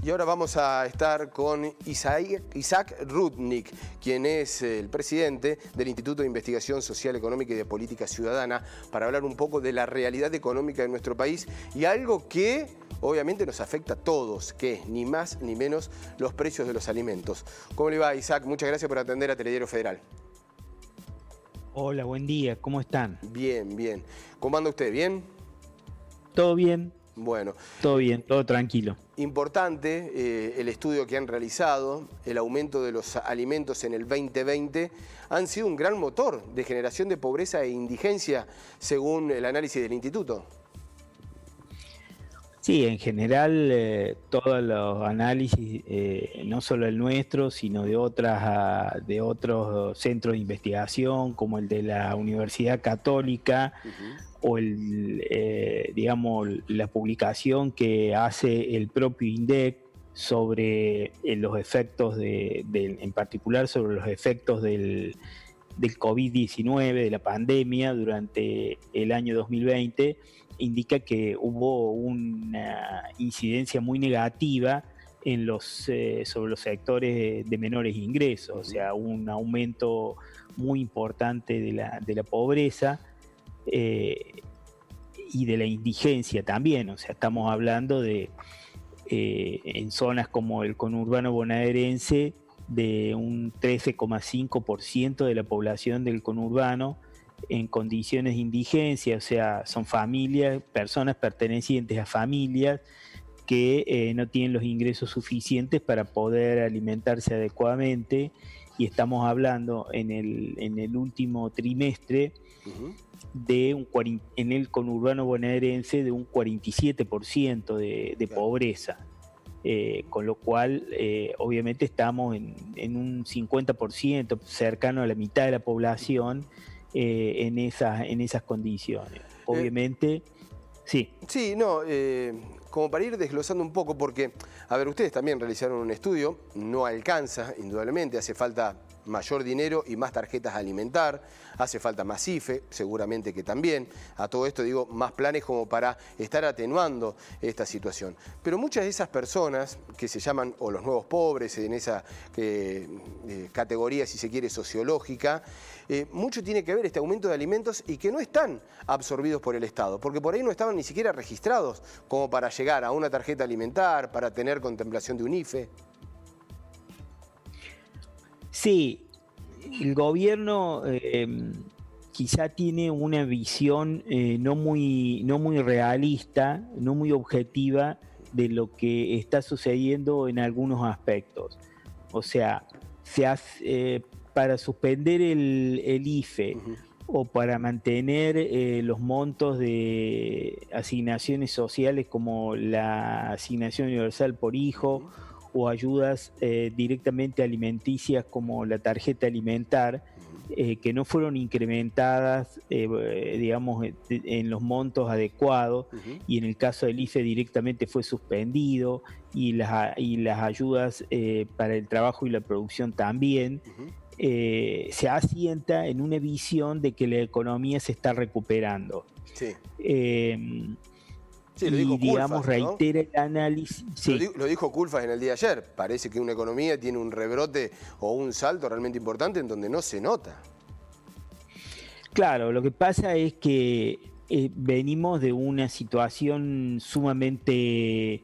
Y ahora vamos a estar con Isaac Rudnick, quien es el presidente del Instituto de Investigación Social, Económica y de Política Ciudadana, para hablar un poco de la realidad económica de nuestro país y algo que obviamente nos afecta a todos, que es ni más ni menos los precios de los alimentos. ¿Cómo le va, Isaac? Muchas gracias por atender a Telediario Federal. Hola, buen día, ¿cómo están? Bien, bien. ¿Cómo anda usted? ¿Bien? ¿Todo bien? Bueno. Todo bien, todo tranquilo. Importante el estudio que han realizado, el aumento de los alimentos en el 2020, han sido un gran motor de generación de pobreza e indigencia, según el análisis del instituto. Sí, en general todos los análisis, no solo el nuestro, sino de otros centros de investigación, como el de la Universidad Católica, o digamos, la publicación que hace el propio INDEC sobre los efectos en particular sobre los efectos del COVID-19, de la pandemia durante el año 2020, indica que hubo una incidencia muy negativa sobre los sectores de menores ingresos, o sea, un aumento muy importante de la pobreza y de la indigencia también. O sea, estamos hablando de en zonas como el conurbano bonaerense, de un 13,5% de la población del conurbano en condiciones de indigencia, o sea, son familias, personas pertenecientes a familias que no tienen los ingresos suficientes para poder alimentarse adecuadamente, y estamos hablando en el último trimestre en el conurbano bonaerense de un 47% de pobreza. Con lo cual, obviamente estamos en un 50%, cercano a la mitad de la población, en esas condiciones. Obviamente, sí. Sí, no, como para ir desglosando un poco, porque, a ver, ustedes también realizaron un estudio, no alcanza, indudablemente, hace falta mayor dinero y más tarjetas a alimentar, hace falta más IFE, seguramente que también. A todo esto digo, más planes como para estar atenuando esta situación. Pero muchas de esas personas que se llaman, o los nuevos pobres, en esa categoría, si se quiere, sociológica, mucho tiene que ver este aumento de alimentos y que no están absorbidos por el Estado, porque por ahí no estaban ni siquiera registrados como para llegar a una tarjeta alimentar, para tener contemplación de un IFE. Sí, el gobierno quizá tiene una visión no muy realista, no muy objetiva de lo que está sucediendo en algunos aspectos. O sea, para suspender el IFE o para mantener los montos de asignaciones sociales como la asignación universal por hijo, o ayudas directamente alimenticias como la tarjeta alimentar, que no fueron incrementadas, digamos, en los montos adecuados, y en el caso del IFE directamente fue suspendido, y las ayudas para el trabajo y la producción también. Se asienta en una visión de que la economía se está recuperando. Sí. Sí, lo dijo Culfas, digamos, reitera, ¿no?, el análisis. Sí. Lo dijo Culfas en el día de ayer. Parece que una economía tiene un rebrote o un salto realmente importante en donde no se nota. Claro, lo que pasa es que venimos de una situación sumamente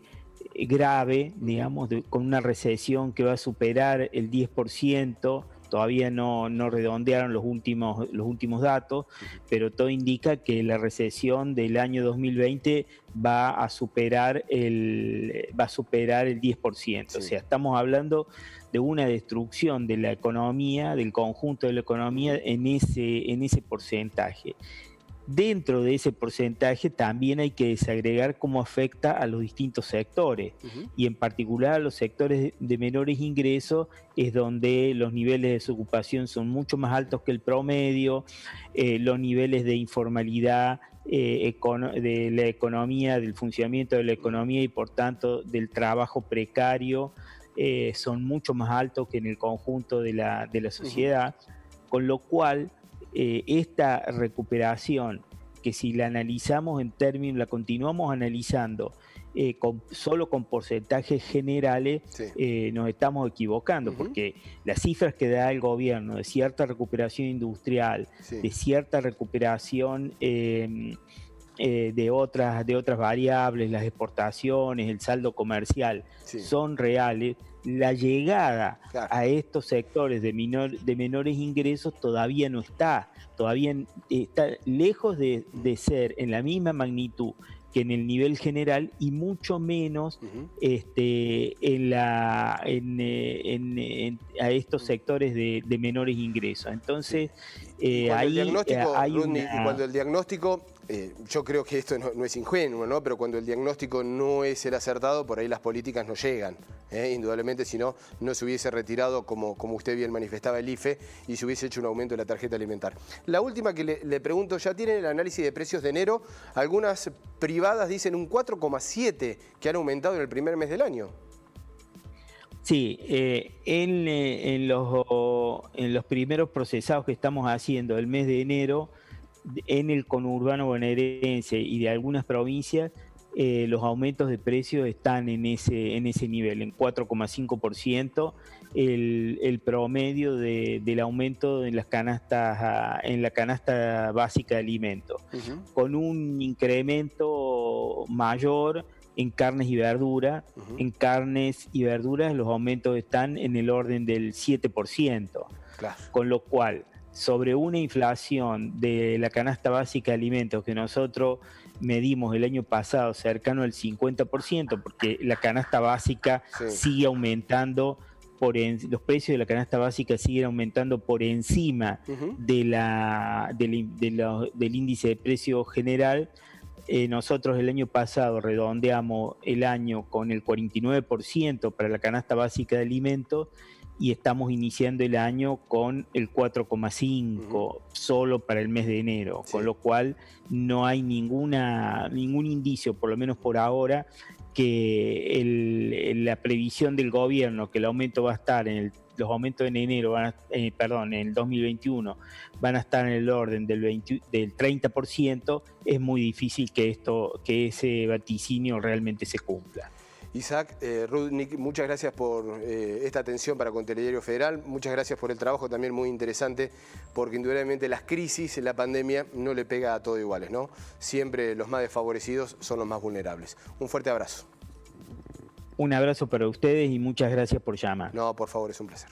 grave, digamos, con una recesión que va a superar el 10%. Todavía no redondearon los últimos datos, pero todo indica que la recesión del año 2020 va a superar el 10%. Sí. O sea, estamos hablando de una destrucción de la economía, del conjunto de la economía en ese porcentaje. Dentro de ese porcentaje también hay que desagregar cómo afecta a los distintos sectores, y en particular a los sectores de menores ingresos, es donde los niveles de desocupación son mucho más altos que el promedio, los niveles de informalidad de la economía, del funcionamiento de la economía, y por tanto del trabajo precario, son mucho más altos que en el conjunto de la sociedad, con lo cual esta recuperación, que si la analizamos la continuamos analizando solo con porcentajes generales nos estamos equivocando, porque las cifras que da el gobierno de cierta recuperación industrial, de cierta recuperación de otras variables, las exportaciones, el saldo comercial, son reales. La llegada a estos sectores de menores ingresos todavía no está lejos de ser en la misma magnitud que en el nivel general, y mucho menos a estos sectores de menores ingresos. Entonces, cuando el diagnóstico, yo creo que esto no es ingenuo, ¿no? Pero cuando el diagnóstico no es el acertado, por ahí las políticas no llegan. Indudablemente, si no, no se hubiese retirado, como usted bien manifestaba, el IFE, y se hubiese hecho un aumento de la tarjeta alimentar. La última que le pregunto, ¿ya tienen el análisis de precios de enero? Algunas privadas dicen un 4,7 que han aumentado en el primer mes del año. Sí, en los primeros procesados que estamos haciendo el mes de enero, en el conurbano bonaerense y de algunas provincias, los aumentos de precios están en ese nivel, en 4,5%, el promedio del aumento en las canastas, en la canasta básica de alimentos, con un incremento mayor en carnes y verduras. En carnes y verduras los aumentos están en el orden del 7%, con lo cual, sobre una inflación de la canasta básica de alimentos que nosotros medimos el año pasado cercano al 50%, porque la canasta básica sigue aumentando, los precios de la canasta básica siguen aumentando por encima del índice de precio general. Nosotros el año pasado redondeamos el año con el 49% para la canasta básica de alimentos, y estamos iniciando el año con el 4,5% solo para el mes de enero, con lo cual no hay ningún indicio, por lo menos por ahora, que la previsión del gobierno que el aumento va a estar los aumentos en enero, en el 2021, van a estar en el orden del 30%, es muy difícil que ese vaticinio realmente se cumpla. Isaac Rudnick, muchas gracias por esta atención para con Telediario Federal, muchas gracias por el trabajo también muy interesante, porque indudablemente las crisis, la pandemia, no le pega a todo iguales, ¿no? Siempre los más desfavorecidos son los más vulnerables. Un fuerte abrazo. Un abrazo para ustedes y muchas gracias por llamar. No, por favor, es un placer.